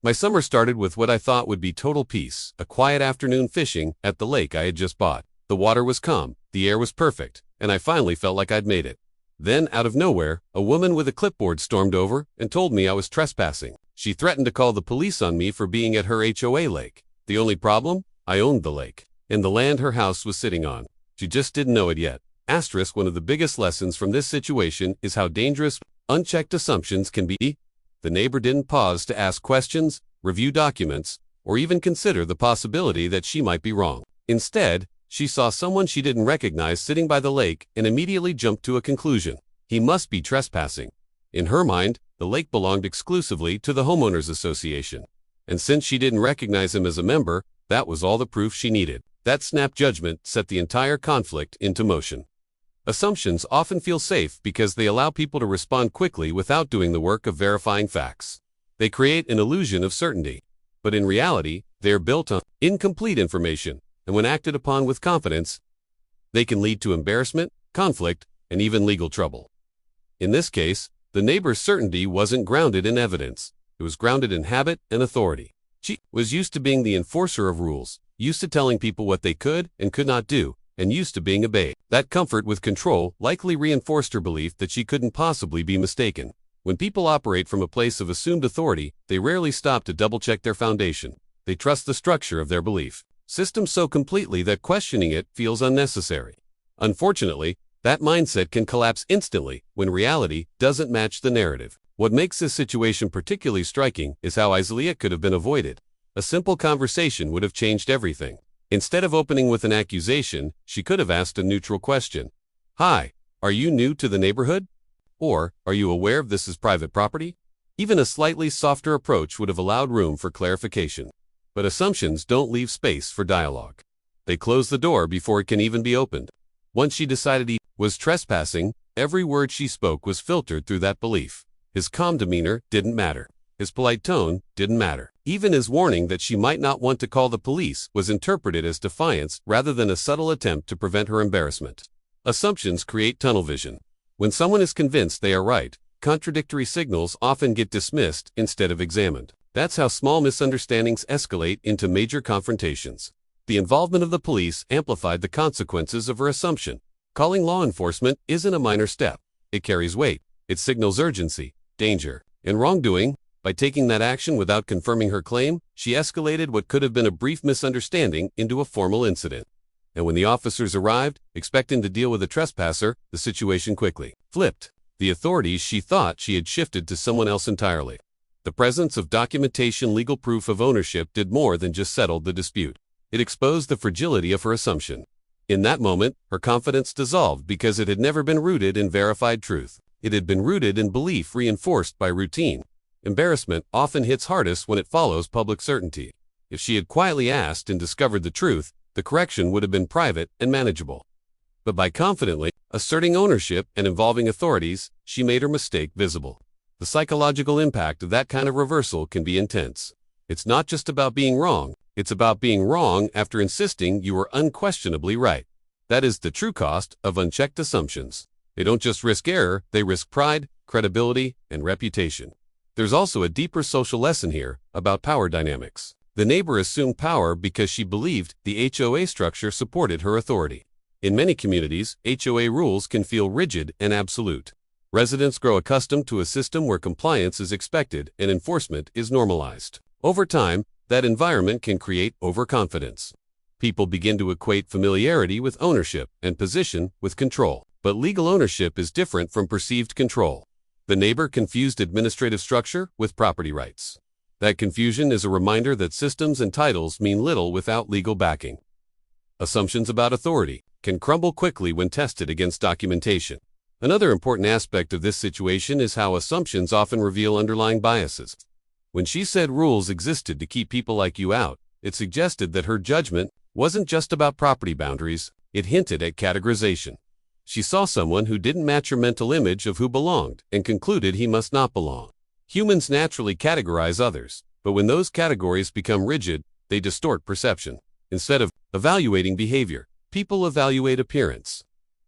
My summer started with what I thought would be total peace, a quiet afternoon fishing at the lake I had just bought. The water was calm, the air was perfect, and I finally felt like I'd made it. Then, out of nowhere, a woman with a clipboard stormed over and told me I was trespassing. She threatened to call the police on me for being at her HOA lake. The only problem? I owned the lake, and the land her house was sitting on. She just didn't know it yet. Asterisk, one of the biggest lessons from this situation is how dangerous unchecked assumptions can be. The neighbor didn't pause to ask questions, review documents, or even consider the possibility that she might be wrong. Instead, she saw someone she didn't recognize sitting by the lake and immediately jumped to a conclusion. He must be trespassing. In her mind, the lake belonged exclusively to the homeowners association. And since she didn't recognize him as a member, that was all the proof she needed. That snap judgment set the entire conflict into motion. Assumptions often feel safe because they allow people to respond quickly without doing the work of verifying facts. They create an illusion of certainty, but in reality, they are built on incomplete information, and when acted upon with confidence, they can lead to embarrassment, conflict, and even legal trouble. In this case, the neighbor's certainty wasn't grounded in evidence. It was grounded in habit and authority. She was used to being the enforcer of rules, used to telling people what they could and could not do, and used to being obeyed. That comfort with control likely reinforced her belief that she couldn't possibly be mistaken. When people operate from a place of assumed authority, they rarely stop to double-check their foundation. They trust the structure of their belief system so completely that questioning it feels unnecessary. Unfortunately, that mindset can collapse instantly when reality doesn't match the narrative. What makes this situation particularly striking is how easily it could have been avoided. A simple conversation would have changed everything. Instead of opening with an accusation, she could have asked a neutral question. Hi, are you new to the neighborhood? Or, are you aware of this is private property? Even a slightly softer approach would have allowed room for clarification. But assumptions don't leave space for dialogue. They close the door before it can even be opened. Once she decided he was trespassing, every word she spoke was filtered through that belief. His calm demeanor didn't matter. His polite tone didn't matter. Even his warning that she might not want to call the police was interpreted as defiance rather than a subtle attempt to prevent her embarrassment. Assumptions create tunnel vision. When someone is convinced they are right, contradictory signals often get dismissed instead of examined. That's how small misunderstandings escalate into major confrontations. The involvement of the police amplified the consequences of her assumption. Calling law enforcement isn't a minor step. It carries weight. It signals urgency, danger, and wrongdoing. By taking that action without confirming her claim, she escalated what could have been a brief misunderstanding into a formal incident. And when the officers arrived, expecting to deal with a trespasser, the situation quickly flipped. The authorities she thought she had shifted to someone else entirely. The presence of documentation, legal proof of ownership did more than just settle the dispute. It exposed the fragility of her assumption. In that moment, her confidence dissolved because it had never been rooted in verified truth. It had been rooted in belief reinforced by routine. Embarrassment often hits hardest when it follows public certainty. If she had quietly asked and discovered the truth, the correction would have been private and manageable. But by confidently asserting ownership and involving authorities, she made her mistake visible. The psychological impact of that kind of reversal can be intense. It's not just about being wrong, it's about being wrong after insisting you were unquestionably right. That is the true cost of unchecked assumptions. They don't just risk error, they risk pride, credibility, and reputation. There's also a deeper social lesson here about power dynamics. The neighbor assumed power because she believed the HOA structure supported her authority. In many communities, HOA rules can feel rigid and absolute. Residents grow accustomed to a system where compliance is expected and enforcement is normalized. Over time, that environment can create overconfidence. People begin to equate familiarity with ownership and position with control. But legal ownership is different from perceived control. The neighbor confused administrative structure with property rights. That confusion is a reminder that systems and titles mean little without legal backing. Assumptions about authority can crumble quickly when tested against documentation. Another important aspect of this situation is how assumptions often reveal underlying biases. When she said rules existed to keep people like you out, it suggested that her judgment wasn't just about property boundaries, it hinted at categorization. She saw someone who didn't match her mental image of who belonged and concluded he must not belong. Humans naturally categorize others, but when those categories become rigid, they distort perception. Instead of evaluating behavior, people evaluate appearance.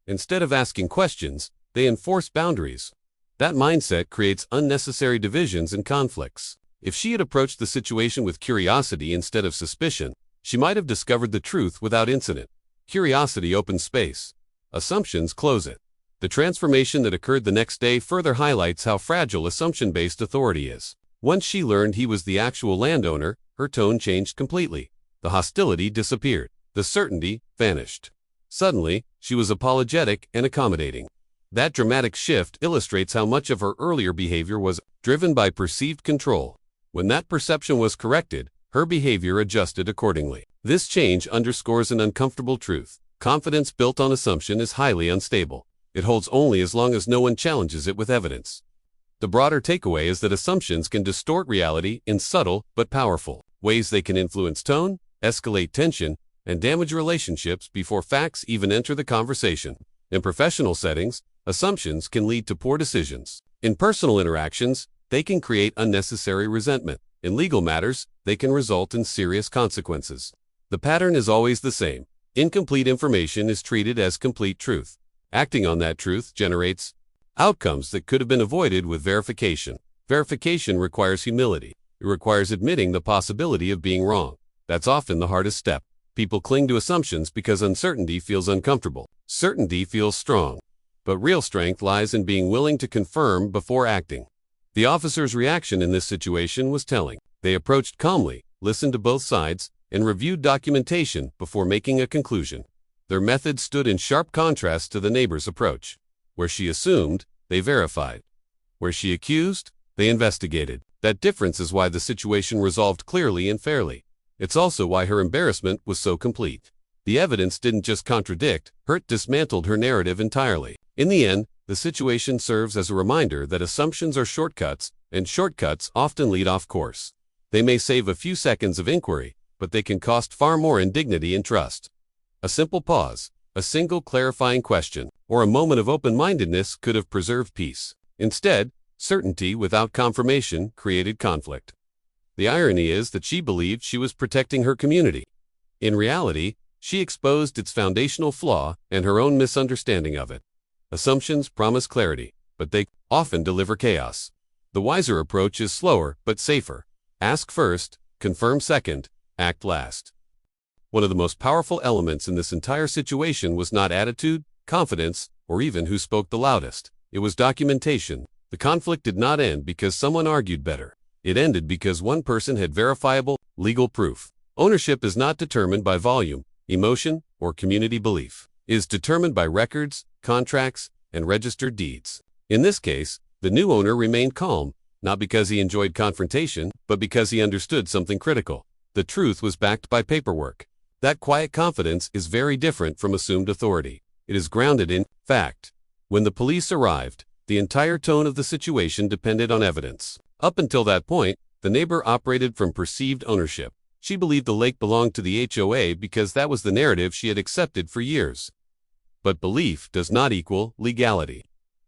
Instead of asking questions, they enforce boundaries. That mindset creates unnecessary divisions and conflicts. If she had approached the situation with curiosity instead of suspicion, she might have discovered the truth without incident. Curiosity opens space. Assumptions close it. The transformation that occurred the next day further highlights how fragile assumption-based authority is. Once she learned he was the actual landowner, her tone changed completely. The hostility disappeared. The certainty vanished. Suddenly, she was apologetic and accommodating. That dramatic shift illustrates how much of her earlier behavior was driven by perceived control. When that perception was corrected, her behavior adjusted accordingly. This change underscores an uncomfortable truth. Confidence built on assumption is highly unstable. It holds only as long as no one challenges it with evidence. The broader takeaway is that assumptions can distort reality in subtle but powerful ways. They can influence tone, escalate tension, and damage relationships before facts even enter the conversation. In professional settings, assumptions can lead to poor decisions. In personal interactions, they can create unnecessary resentment. In legal matters, they can result in serious consequences. The pattern is always the same. Incomplete information is treated as complete truth. Acting on that truth generates outcomes that could have been avoided with verification. Verification requires humility. It requires admitting the possibility of being wrong. That's often the hardest step. People cling to assumptions because uncertainty feels uncomfortable. Certainty feels strong. But real strength lies in being willing to confirm before acting. The officer's reaction in this situation was telling. They approached calmly, listened to both sides, and reviewed documentation before making a conclusion. Their method stood in sharp contrast to the neighbor's approach. Where she assumed, they verified. Where she accused, they investigated. That difference is why the situation resolved clearly and fairly. It's also why her embarrassment was so complete. The evidence didn't just contradict, it dismantled her narrative entirely. In the end, the situation serves as a reminder that assumptions are shortcuts, and shortcuts often lead off course. They may save a few seconds of inquiry, but they can cost far more in dignity and trust. A simple pause, a single clarifying question, or a moment of open-mindedness could have preserved peace. Instead, certainty without confirmation created conflict. The irony is that she believed she was protecting her community. In reality, she exposed its foundational flaw and her own misunderstanding of it. Assumptions promise clarity, but they often deliver chaos. The wiser approach is slower but safer. Ask first, confirm second, act last. One of the most powerful elements in this entire situation was not attitude, confidence, or even who spoke the loudest. It was documentation. The conflict did not end because someone argued better. It ended because one person had verifiable, legal proof. Ownership is not determined by volume, emotion, or community belief. It is determined by records, contracts, and registered deeds. In this case, the new owner remained calm, not because he enjoyed confrontation, but because he understood something critical. The truth was backed by paperwork. That quiet confidence is very different from assumed authority. It is grounded in fact. When the police arrived, the entire tone of the situation depended on evidence. Up until that point, the neighbor operated from perceived ownership. She believed the lake belonged to the HOA because that was the narrative she had accepted for years. But belief does not equal legality.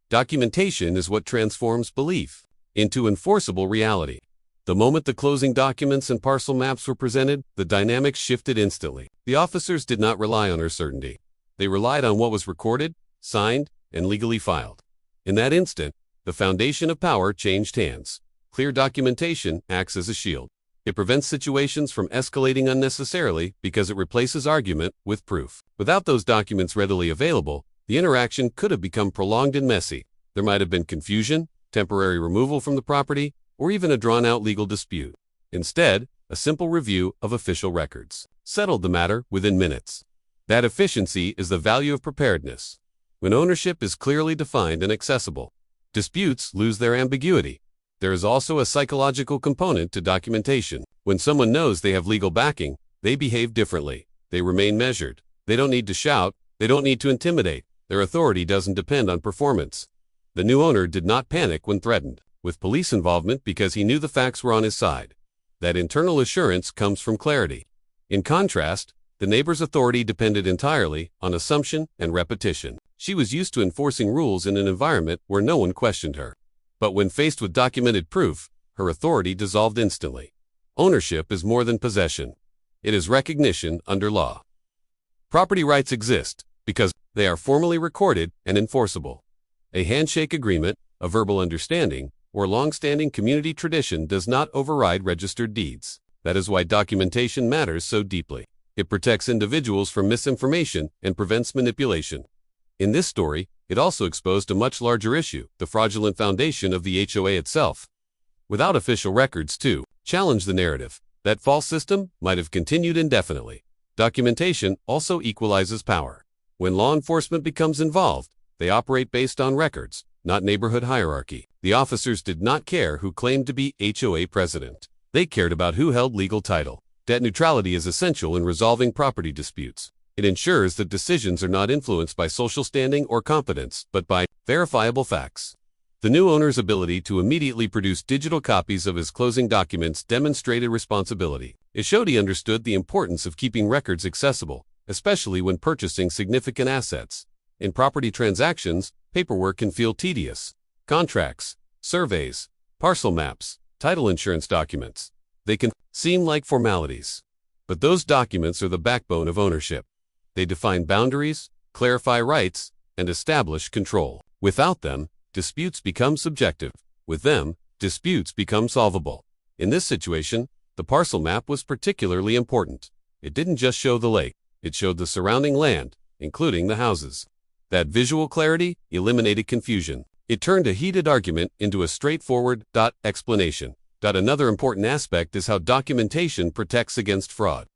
Documentation is what transforms belief into enforceable reality. The moment the closing documents and parcel maps were presented, the dynamics shifted instantly. The officers did not rely on her certainty. They relied on what was recorded, signed, and legally filed. In that instant, the foundation of power changed hands. Clear documentation acts as a shield. It prevents situations from escalating unnecessarily because it replaces argument with proof. Without those documents readily available, the interaction could have become prolonged and messy. There might have been confusion, temporary removal from the property, or even a drawn-out legal dispute. Instead, a simple review of official records settled the matter within minutes. That efficiency is the value of preparedness. When ownership is clearly defined and accessible, disputes lose their ambiguity. There is also a psychological component to documentation. When someone knows they have legal backing, they behave differently. They remain measured. They don't need to shout. They don't need to intimidate. Their authority doesn't depend on performance. The new owner did not panic when threatened with police involvement because he knew the facts were on his side. That internal assurance comes from clarity. In contrast, the neighbor's authority depended entirely on assumption and repetition. She was used to enforcing rules in an environment where no one questioned her. But when faced with documented proof, her authority dissolved instantly. Ownership is more than possession. It is recognition under law. Property rights exist because they are formally recorded and enforceable. A handshake agreement, a verbal understanding, or long-standing community tradition does not override registered deeds. That is why documentation matters so deeply. It protects individuals from misinformation and prevents manipulation. In this story, it also exposed a much larger issue, the fraudulent foundation of the HOA itself. Without official records, too, challenge the narrative. That false system might have continued indefinitely. Documentation also equalizes power. When law enforcement becomes involved, they operate based on records, not neighborhood hierarchy. The officers did not care who claimed to be HOA president. They cared about who held legal title. Debt neutrality is essential in resolving property disputes. It ensures that decisions are not influenced by social standing or competence, but by verifiable facts. The new owner's ability to immediately produce digital copies of his closing documents demonstrated responsibility. It showed he understood the importance of keeping records accessible, especially when purchasing significant assets. In property transactions, paperwork can feel tedious. Contracts, surveys, parcel maps, title insurance documents. They can seem like formalities. But those documents are the backbone of ownership. They define boundaries, clarify rights, and establish control. Without them, disputes become subjective. With them, disputes become solvable. In this situation, the parcel map was particularly important. It didn't just show the lake, it showed the surrounding land, including the houses. That visual clarity eliminated confusion. It turned a heated argument into a straightforward explanation. Another important aspect is how documentation protects against fraud.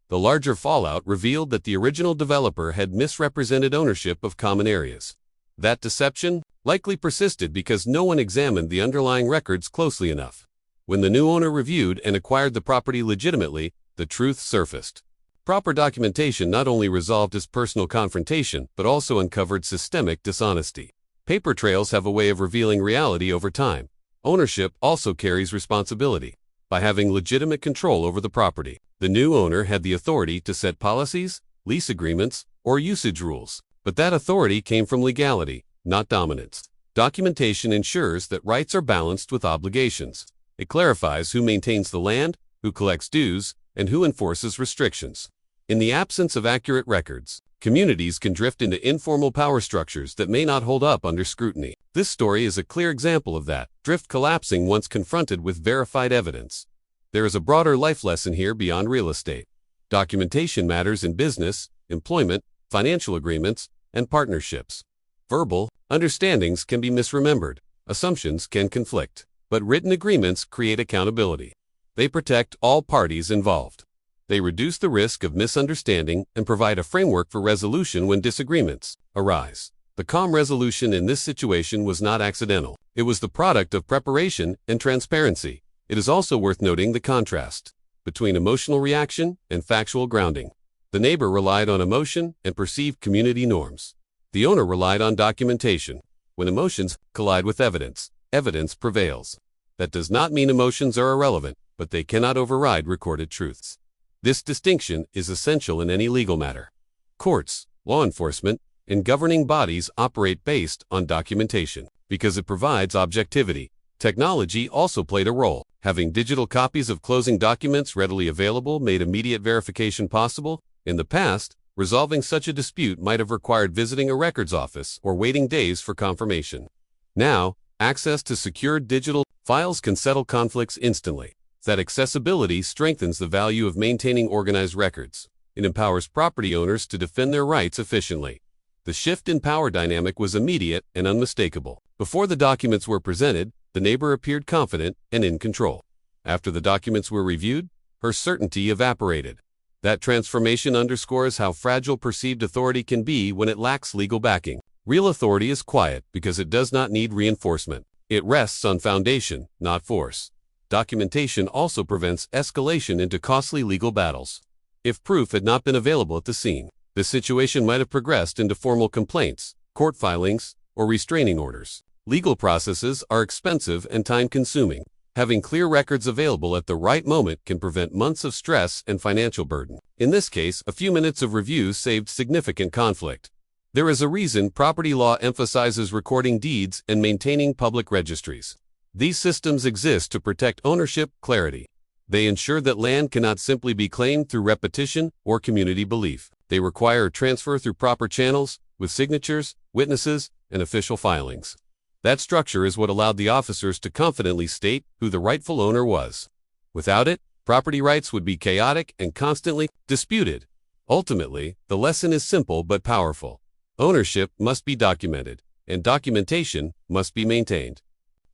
The larger fallout revealed that the original developer had misrepresented ownership of common areas. That deception likely persisted because no one examined the underlying records closely enough. When the new owner reviewed and acquired the property legitimately, the truth surfaced. Proper documentation not only resolved his personal confrontation, but also uncovered systemic dishonesty. Paper trails have a way of revealing reality over time. Ownership also carries responsibility. By having legitimate control over the property, the new owner had the authority to set policies, lease agreements, or usage rules. But that authority came from legality, not dominance. Documentation ensures that rights are balanced with obligations. It clarifies who maintains the land, who collects dues, and who enforces restrictions. In the absence of accurate records, communities can drift into informal power structures that may not hold up under scrutiny. This story is a clear example of that, drift collapsing once confronted with verified evidence. There is a broader life lesson here beyond real estate. Documentation matters in business, employment, financial agreements, and partnerships. Verbal understandings can be misremembered, assumptions can conflict, but written agreements create accountability. They protect all parties involved. They reduce the risk of misunderstanding and provide a framework for resolution when disagreements arise. The calm resolution in this situation was not accidental. It was the product of preparation and transparency. It is also worth noting the contrast between emotional reaction and factual grounding. The neighbor relied on emotion and perceived community norms. The owner relied on documentation. When emotions collide with evidence, evidence prevails. That does not mean emotions are irrelevant, but they cannot override recorded truths. This distinction is essential in any legal matter. Courts, law enforcement, and governing bodies operate based on documentation because it provides objectivity. Technology also played a role. Having digital copies of closing documents readily available made immediate verification possible. In the past, resolving such a dispute might have required visiting a records office or waiting days for confirmation. Now, access to secured digital files can settle conflicts instantly. That accessibility strengthens the value of maintaining organized records. It empowers property owners to defend their rights efficiently. The shift in power dynamic was immediate and unmistakable. Before the documents were presented, the neighbor appeared confident and in control. After the documents were reviewed, her certainty evaporated. That transformation underscores how fragile perceived authority can be when it lacks legal backing. Real authority is quiet because it does not need reinforcement. It rests on foundation, not force. Documentation also prevents escalation into costly legal battles. If proof had not been available at the scene, the situation might have progressed into formal complaints, court filings, or restraining orders. Legal processes are expensive and time-consuming. Having clear records available at the right moment can prevent months of stress and financial burden. In this case, a few minutes of review saved significant conflict. There is a reason property law emphasizes recording deeds and maintaining public registries. These systems exist to protect ownership clarity. They ensure that land cannot simply be claimed through repetition or community belief. They require transfer through proper channels, with signatures, witnesses, and official filings. That structure is what allowed the officers to confidently state who the rightful owner was. Without it, property rights would be chaotic and constantly disputed. Ultimately, the lesson is simple but powerful. Ownership must be documented, and documentation must be maintained.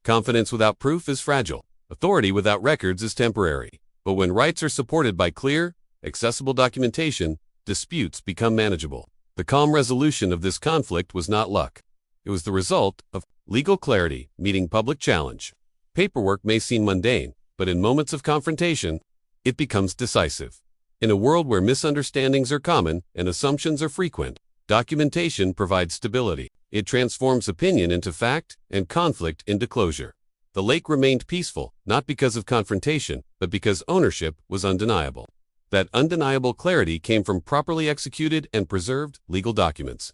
Confidence without proof is fragile. Authority without records is temporary. But when rights are supported by clear, accessible documentation, disputes become manageable. The calm resolution of this conflict was not luck. It was the result of legal clarity meeting public challenge. Paperwork may seem mundane, but in moments of confrontation, it becomes decisive. In a world where misunderstandings are common and assumptions are frequent, documentation provides stability. It transforms opinion into fact and conflict into closure. The lake remained peaceful, not because of confrontation, but because ownership was undeniable. That undeniable clarity came from properly executed and preserved legal documents.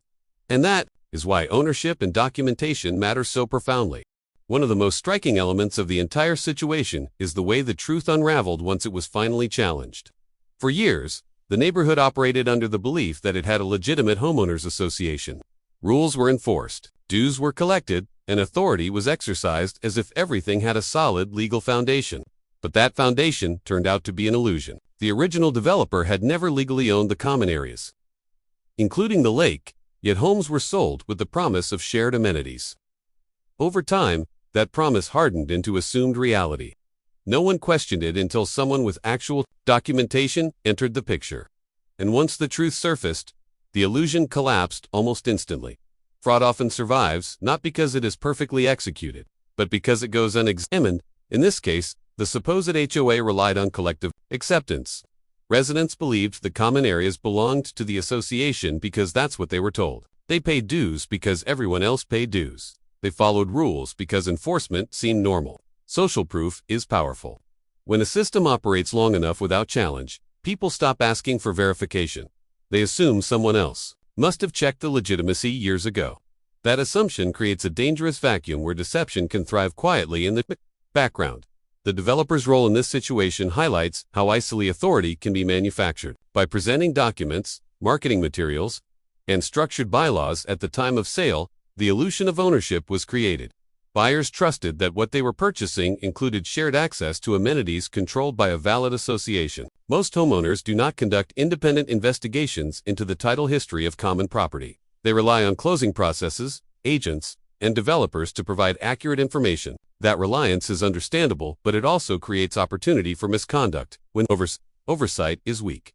And that is why ownership and documentation matter so profoundly. One of the most striking elements of the entire situation is the way the truth unraveled once it was finally challenged. For years, the neighborhood operated under the belief that it had a legitimate homeowners association. Rules were enforced, dues were collected, and authority was exercised as if everything had a solid legal foundation. But that foundation turned out to be an illusion. The original developer had never legally owned the common areas, including the lake, yet homes were sold with the promise of shared amenities. Over time, that promise hardened into assumed reality. No one questioned it until someone with actual documentation entered the picture. And once the truth surfaced, the illusion collapsed almost instantly. Fraud often survives, not because it is perfectly executed, but because it goes unexamined. In this case, the supposed HOA relied on collective acceptance. Residents believed the common areas belonged to the association because that's what they were told. They paid dues because everyone else paid dues. They followed rules because enforcement seemed normal. Social proof is powerful. When a system operates long enough without challenge, people stop asking for verification. They assume someone else must have checked the legitimacy years ago. That assumption creates a dangerous vacuum where deception can thrive quietly in the background. The developer's role in this situation highlights how easily authority can be manufactured. By presenting documents, marketing materials, and structured bylaws at the time of sale, the illusion of ownership was created. Buyers trusted that what they were purchasing included shared access to amenities controlled by a valid association. Most homeowners do not conduct independent investigations into the title history of common property. They rely on closing processes, agents, and developers to provide accurate information. That reliance is understandable, but it also creates opportunity for misconduct when oversight is weak.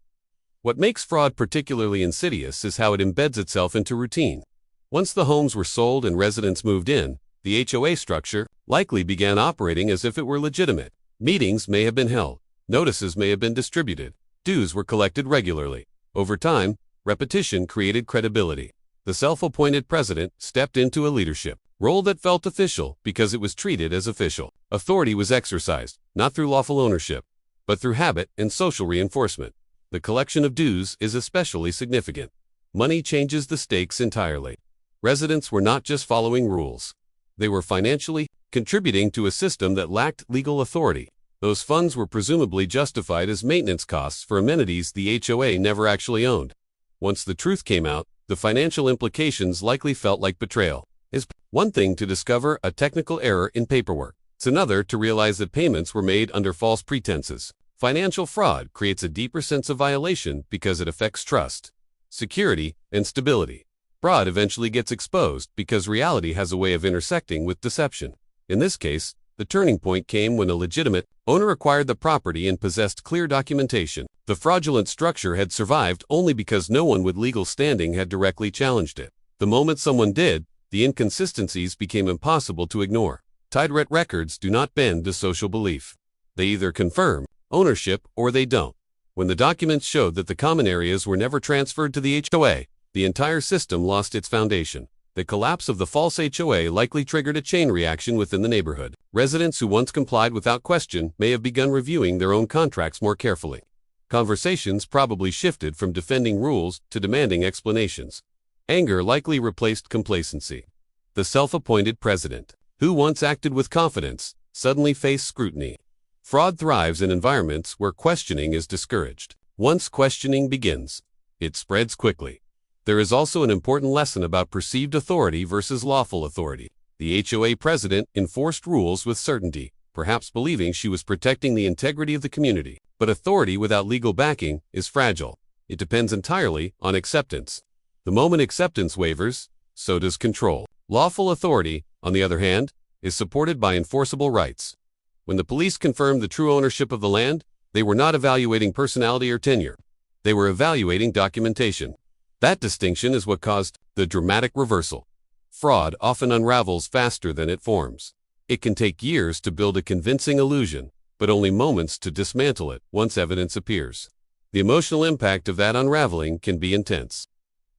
What makes fraud particularly insidious is how it embeds itself into routine. Once the homes were sold and residents moved in, the HOA structure likely began operating as if it were legitimate. Meetings may have been held, notices may have been distributed, dues were collected regularly. Over time, repetition created credibility. The self-appointed president stepped into a leadership role that felt official because it was treated as official. Authority was exercised, not through lawful ownership, but through habit and social reinforcement. The collection of dues is especially significant. Money changes the stakes entirely. Residents were not just following rules. They were financially contributing to a system that lacked legal authority. Those funds were presumably justified as maintenance costs for amenities the HOA never actually owned. Once the truth came out, the financial implications likely felt like betrayal. It's one thing to discover a technical error in paperwork. It's another to realize that payments were made under false pretenses. Financial fraud creates a deeper sense of violation because it affects trust, security, and stability. Fraud eventually gets exposed because reality has a way of intersecting with deception. In this case, the turning point came when a legitimate owner acquired the property and possessed clear documentation. The fraudulent structure had survived only because no one with legal standing had directly challenged it. The moment someone did, the inconsistencies became impossible to ignore. Tied records do not bend to social belief. They either confirm ownership or they don't. When the documents showed that the common areas were never transferred to the HOA, the entire system lost its foundation. The collapse of the false HOA likely triggered a chain reaction within the neighborhood. Residents who once complied without question may have begun reviewing their own contracts more carefully. Conversations probably shifted from defending rules to demanding explanations. Anger likely replaced complacency. The self-appointed president, who once acted with confidence, suddenly faced scrutiny. Fraud thrives in environments where questioning is discouraged. Once questioning begins, it spreads quickly. There is also an important lesson about perceived authority versus lawful authority. The HOA president enforced rules with certainty, perhaps believing she was protecting the integrity of the community. But authority without legal backing is fragile. It depends entirely on acceptance. The moment acceptance wavers, so does control. Lawful authority, on the other hand, is supported by enforceable rights. When the police confirmed the true ownership of the land, they were not evaluating personality or tenure. They were evaluating documentation. That distinction is what caused the dramatic reversal. Fraud often unravels faster than it forms. It can take years to build a convincing illusion, but only moments to dismantle it once evidence appears. The emotional impact of that unraveling can be intense.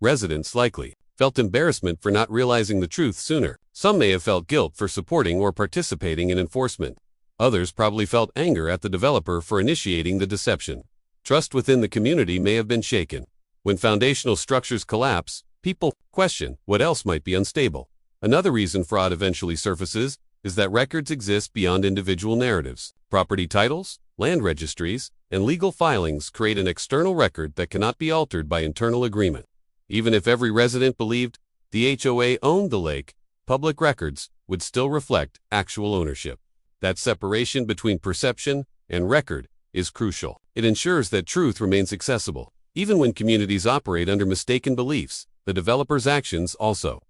Residents likely felt embarrassment for not realizing the truth sooner. Some may have felt guilt for supporting or participating in enforcement. Others probably felt anger at the developer for initiating the deception. Trust within the community may have been shaken. When foundational structures collapse, people question what else might be unstable. Another reason fraud eventually surfaces is that records exist beyond individual narratives. Property titles, land registries, and legal filings create an external record that cannot be altered by internal agreement. Even if every resident believed the HOA owned the lake, public records would still reflect actual ownership. That separation between perception and record is crucial. It ensures that truth remains accessible. Even when communities operate under mistaken beliefs, the developer's actions also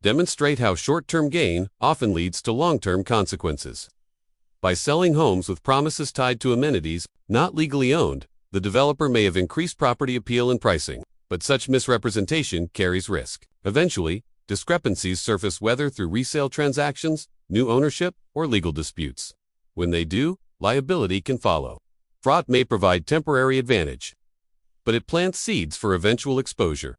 demonstrate how short-term gain often leads to long-term consequences. By selling homes with promises tied to amenities not legally owned, the developer may have increased property appeal and pricing, but such misrepresentation carries risk. Eventually, discrepancies surface whether through resale transactions, new ownership, or legal disputes. When they do, liability can follow. Fraud may provide temporary advantage, but it plants seeds for eventual exposure.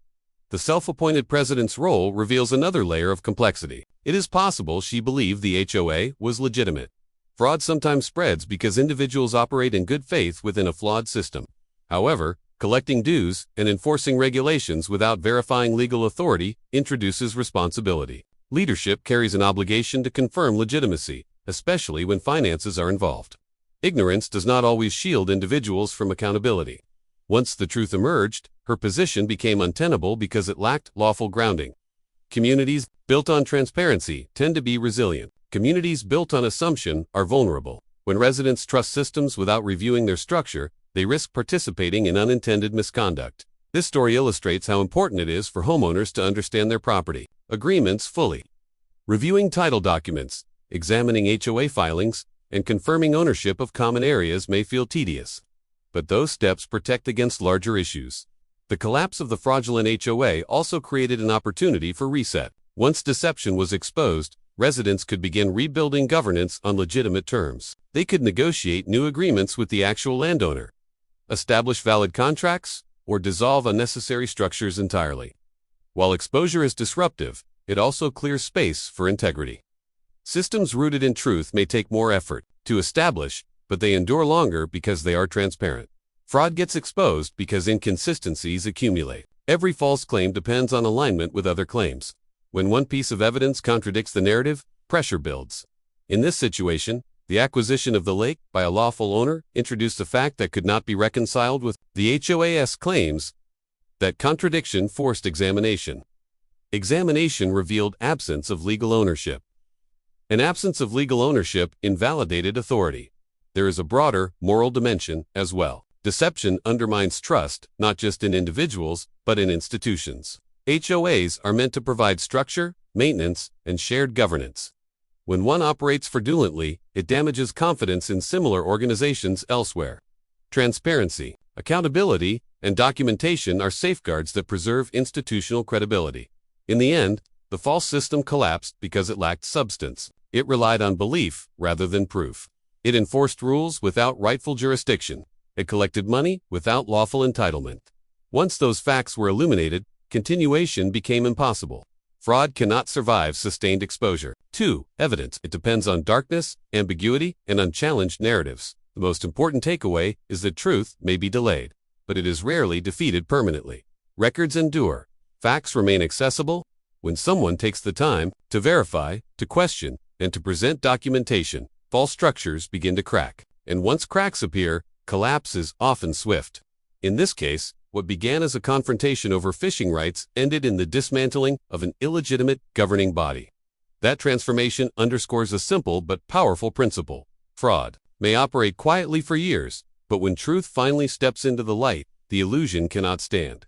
The self-appointed president's role reveals another layer of complexity. It is possible she believed the HOA was legitimate. Fraud sometimes spreads because individuals operate in good faith within a flawed system. However, collecting dues and enforcing regulations without verifying legal authority introduces responsibility. Leadership carries an obligation to confirm legitimacy, especially when finances are involved. Ignorance does not always shield individuals from accountability. Once the truth emerged, her position became untenable because it lacked lawful grounding. Communities built on transparency tend to be resilient. Communities built on assumption are vulnerable. When residents trust systems without reviewing their structure, they risk participating in unintended misconduct. This story illustrates how important it is for homeowners to understand their property agreements fully. Reviewing title documents, examining HOA filings, and confirming ownership of common areas may feel tedious, but those steps protect against larger issues. The collapse of the fraudulent HOA also created an opportunity for reset. Once deception was exposed, residents could begin rebuilding governance on legitimate terms. They could negotiate new agreements with the actual landowner, establish valid contracts, or dissolve unnecessary structures entirely. While exposure is disruptive, it also clears space for integrity. Systems rooted in truth may take more effort to establish, but they endure longer because they are transparent. Fraud gets exposed because inconsistencies accumulate. Every false claim depends on alignment with other claims. When one piece of evidence contradicts the narrative, pressure builds. In this situation, the acquisition of the lake by a lawful owner introduced a fact that could not be reconciled with the HOA's claims. That contradiction forced examination. Examination revealed absence of legal ownership. An absence of legal ownership invalidated authority. There is a broader moral dimension as well. Deception undermines trust, not just in individuals, but in institutions. HOAs are meant to provide structure, maintenance, and shared governance. When one operates fraudulently, it damages confidence in similar organizations elsewhere. Transparency, accountability, and documentation are safeguards that preserve institutional credibility. In the end, the false system collapsed because it lacked substance. It relied on belief rather than proof. It enforced rules without rightful jurisdiction. It collected money without lawful entitlement. Once those facts were illuminated, continuation became impossible. Fraud cannot survive sustained exposure. 2. Evidence. It depends on darkness, ambiguity, and unchallenged narratives. The most important takeaway is that truth may be delayed, but it is rarely defeated permanently. Records endure. Facts remain accessible. When someone takes the time to verify, to question, and to present documentation, false structures begin to crack. And once cracks appear, collapse is often swift. In this case, what began as a confrontation over fishing rights ended in the dismantling of an illegitimate governing body. That transformation underscores a simple but powerful principle. Fraud may operate quietly for years, but when truth finally steps into the light, the illusion cannot stand.